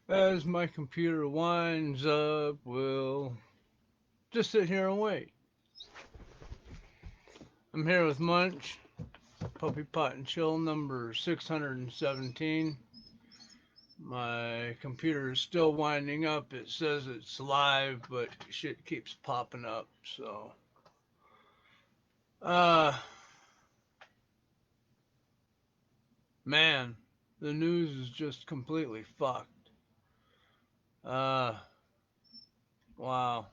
As my computer winds up, we'll just sit here and wait. I'm here with Munch, Puppy Pot and Chill number 617. My computer is still winding up. It says it's live, but shit keeps popping up. So, uh, man, the news is just completely fucked. Uh, wow.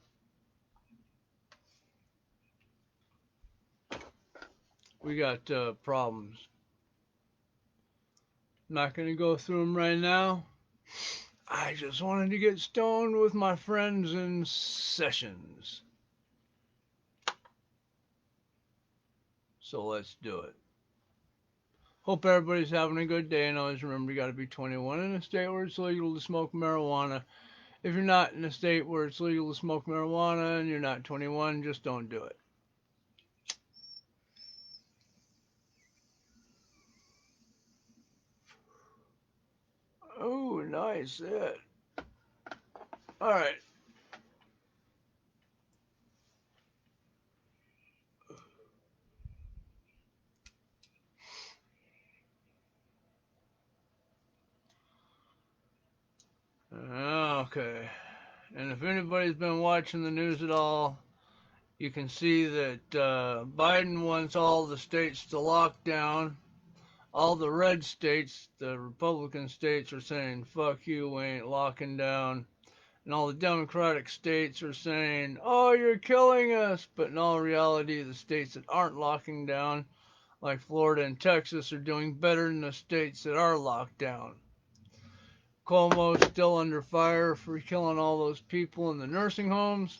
We got problems. I'm not gonna go through them right now. I just wanted to get stoned with my friends in sessions. So let's do it. Hope everybody's having a good day, and always remember you gotta be 21 in a state where it's legal to smoke marijuana. If you're not in a state where it's legal to smoke marijuana and you're not 21, just don't do it. Oh, nice. It. All right. Okay. And if anybody's been watching the news at all, you can see that Biden wants all the states to lock down. All the red states, the Republican states, are saying, fuck you, we ain't locking down. And all the Democratic states are saying, oh, you're killing us. But in all reality, the states that aren't locking down, like Florida and Texas, are doing better than the states that are locked down. Cuomo's still under fire for killing all those people in the nursing homes.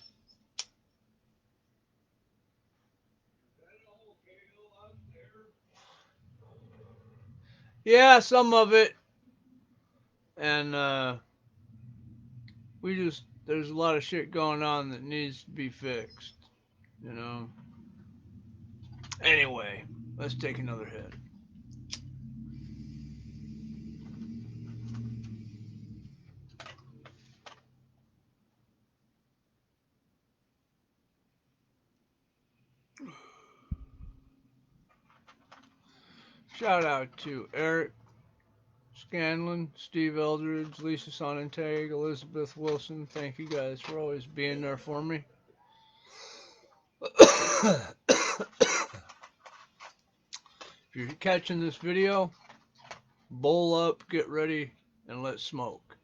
Yeah, some of it. And there's a lot of shit going on that needs to be fixed, you know. Anyway, let's take another hit. Shout out to Eric Scanlon, Steve Eldridge, Lisa Sonentag, Elizabeth Wilson. Thank you guys for always being there for me. If you're catching this video, bowl up, get ready, and let's smoke.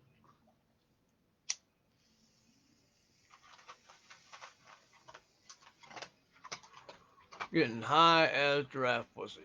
Getting high as giraffe pussy.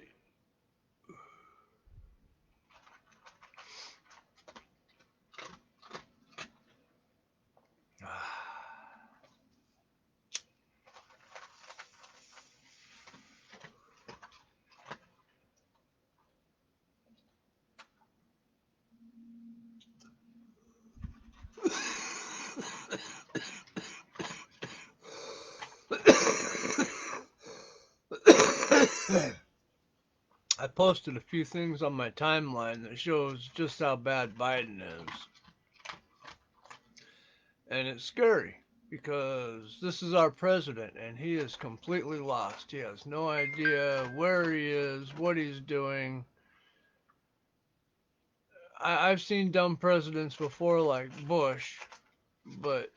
I posted a few things on my timeline that shows just how bad Biden is. And it's scary because this is our president and he is completely lost. He has no idea where he is, what he's doing. I've seen dumb presidents before like Bush, but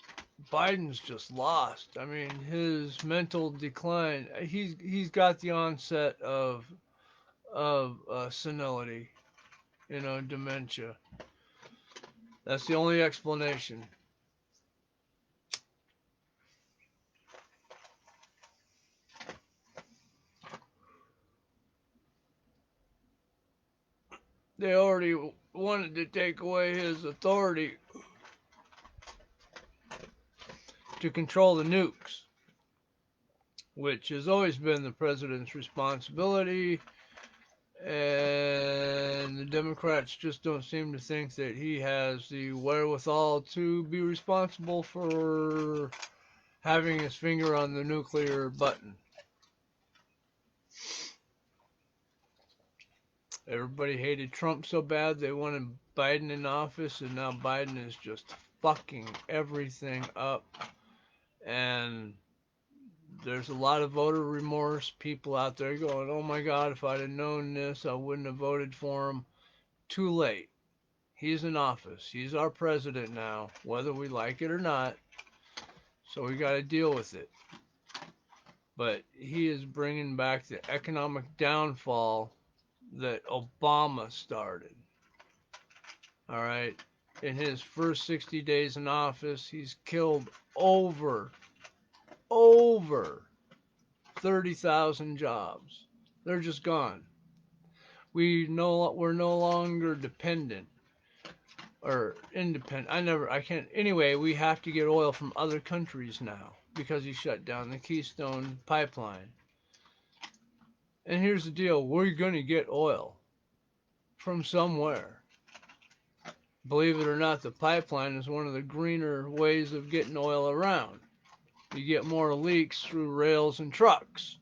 Biden's just lost. I mean, his mental decline. He's got the onset of senility, dementia. That's the only explanation. They already wanted to take away his authority to control the nukes, which has always been the president's responsibility. And the Democrats just don't seem to think that he has the wherewithal to be responsible for having his finger on the nuclear button. Everybody hated Trump so bad they wanted Biden in office, and now Biden is just fucking everything up. And there's a lot of voter remorse. People out there going, oh my God, if I'd have known this, I wouldn't have voted for him. Too late. He's in office. He's our president now, whether we like it or not. So we got to deal with it. But he is bringing back the economic downfall that Obama started. All right. In his first 60 days in office, he's killed over 30,000 jobs. They're just gone. We're no longer dependent or independent. I can't. Anyway, we have to get oil from other countries now because he shut down the Keystone pipeline. And here's the deal: we're going to get oil from somewhere. Believe it or not, the pipeline is one of the greener ways of getting oil around. You get more leaks through rails and trucks.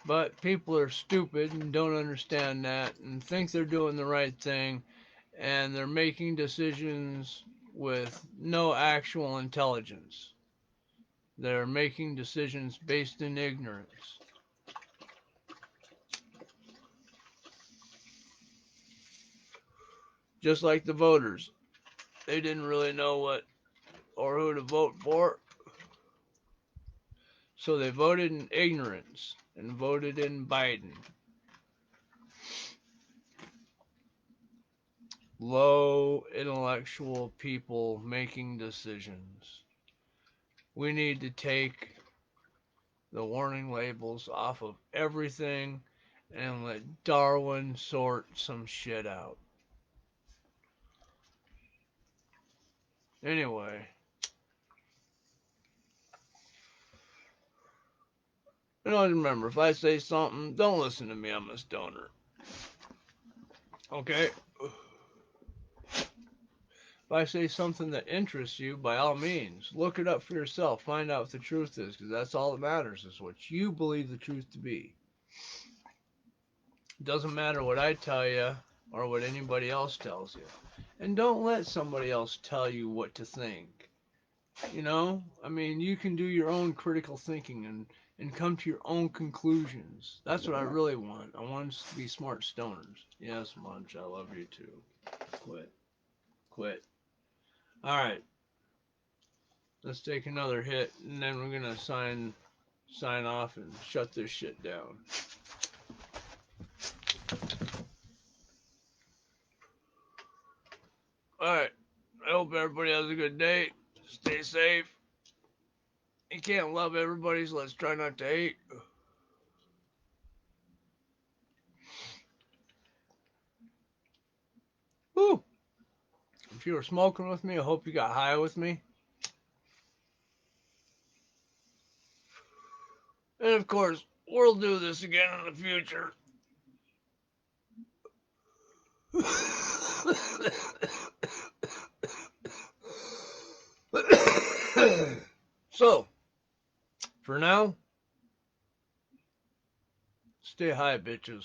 But people are stupid and don't understand that and think they're doing the right thing, and they're making decisions with no actual intelligence. They're making decisions based in ignorance. Just like the voters. They didn't really know what or who to vote for. So they voted in ignorance and voted in Biden. Low intellectual people making decisions. We need to take the warning labels off of everything and let Darwin sort some shit out. Anyway, remember, if I say something, don't listen to me, I'm a stoner. Okay? If I say something that interests you, by all means, look it up for yourself. Find out what the truth is, because that's all that matters, is what you believe the truth to be. It doesn't matter what I tell you or what anybody else tells you. And don't let somebody else tell you what to think. You can do your own critical thinking and come to your own conclusions. That's what I really want. I want us to be smart stoners. Yes, Munch, I love you too. Quit. All right. Let's take another hit, and then we're gonna sign off and shut this shit down. All right. I hope everybody has a good day. Stay safe. You can't love everybody, so let's try not to hate. Woo! If you were smoking with me, I hope you got high with me. And of course, we'll do this again in the future. So, for now, stay high, bitches.